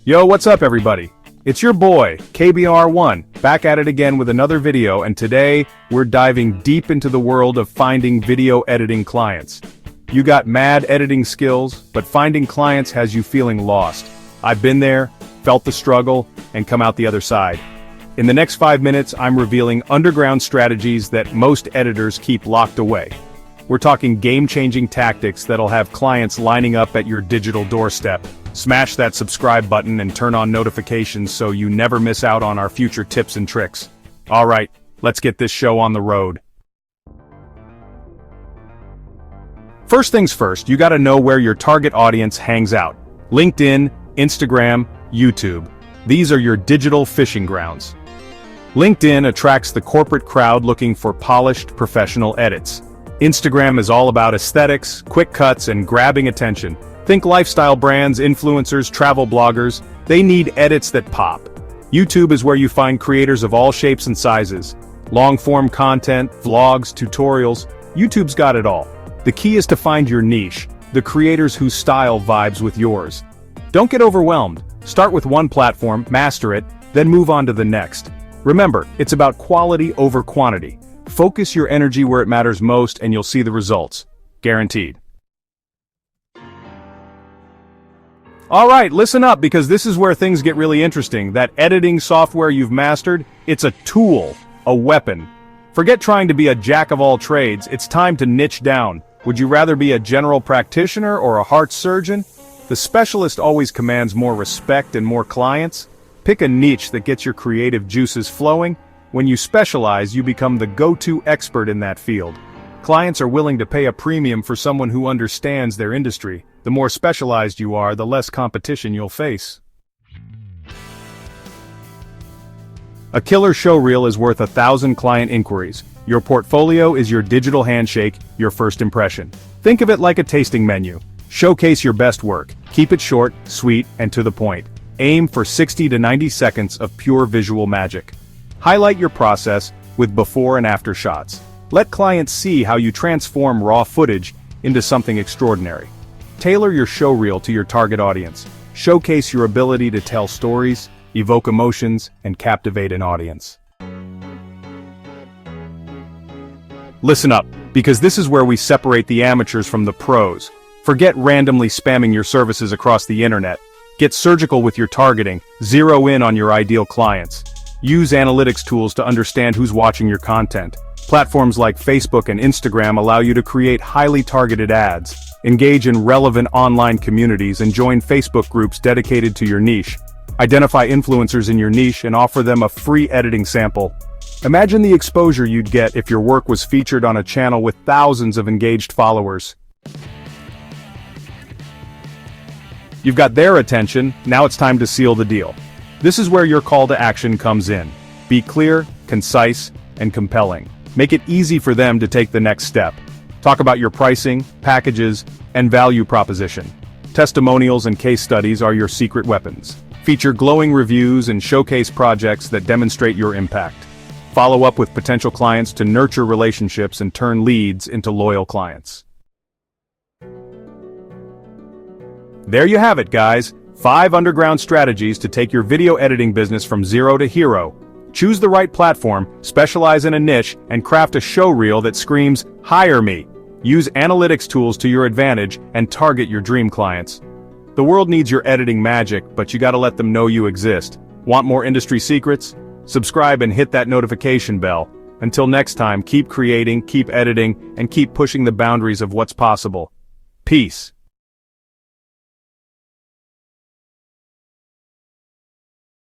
Yo, what's up everybody? It's your boy, KBR1, back at it again with another video, and today, we're diving deep into the world of finding video editing clients. You got mad editing skills, but finding clients has you feeling lost. I've been there, felt the struggle, and come out the other side. In the next 5 minutes, I'm revealing underground strategies that most editors keep locked away. We're talking game-changing tactics that'll have clients lining up at your digital doorstep. Smash that subscribe button and turn on notifications so you never miss out on our future tips and tricks. Alright, let's get this show on the road. First things first, you gotta know where your target audience hangs out. LinkedIn, Instagram, YouTube. These are your digital fishing grounds. LinkedIn attracts the corporate crowd looking for polished, professional edits. Instagram is all about aesthetics, quick cuts, and grabbing attention. Think lifestyle brands, influencers, travel bloggers. They need edits that pop. YouTube is where you find creators of all shapes and sizes. Long-form content, vlogs, tutorials. YouTube's got it all. The key is to find your niche, the creators whose style vibes with yours. Don't get overwhelmed. Start with one platform, master it, then move on to the next. Remember, it's about quality over quantity. Focus your energy where it matters most and you'll see the results. Guaranteed. Alright, listen up because this is where things get really interesting. That editing software you've mastered, it's a tool, a weapon. Forget trying to be a jack of all trades, it's time to niche down. Would you rather be a general practitioner or a heart surgeon? The specialist always commands more respect and more clients. Pick a niche that gets your creative juices flowing. When you specialize, you become the go-to expert in that field. Clients are willing to pay a premium for someone who understands their industry. The more specialized you are, the less competition you'll face. A killer showreel is worth 1,000 client inquiries. Your portfolio is your digital handshake, your first impression. Think of it like a tasting menu. Showcase your best work. Keep it short, sweet, and to the point. Aim for 60 to 90 seconds of pure visual magic. Highlight your process with before and after shots. Let clients see how you transform raw footage into something extraordinary. Tailor your showreel to your target audience. Showcase your ability to tell stories, evoke emotions, and captivate an audience. Listen up, because this is where we separate the amateurs from the pros. Forget randomly spamming your services across the internet. Get surgical with your targeting, zero in on your ideal clients. Use analytics tools to understand who's watching your content. Platforms like Facebook and Instagram allow you to create highly targeted ads. Engage in relevant online communities and join Facebook groups dedicated to your niche. Identify influencers in your niche and offer them a free editing sample. Imagine the exposure you'd get if your work was featured on a channel with thousands of engaged followers. You've got their attention, now it's time to seal the deal. This is where your call to action comes in. Be clear, concise, and compelling. Make it easy for them to take the next step. Talk about your pricing, packages, and value proposition. Testimonials and case studies are your secret weapons. Feature glowing reviews and showcase projects that demonstrate your impact. Follow up with potential clients to nurture relationships and turn leads into loyal clients. There you have it, guys. 5 underground strategies to take your video editing business from zero to hero. Choose the right platform, specialize in a niche, and craft a showreel that screams, "Hire me." Use analytics tools to your advantage and target your dream clients. The world needs your editing magic, but you gotta let them know you exist. Want more industry secrets? Subscribe and hit that notification bell. Until next time, keep creating, keep editing, and keep pushing the boundaries of what's possible. Peace.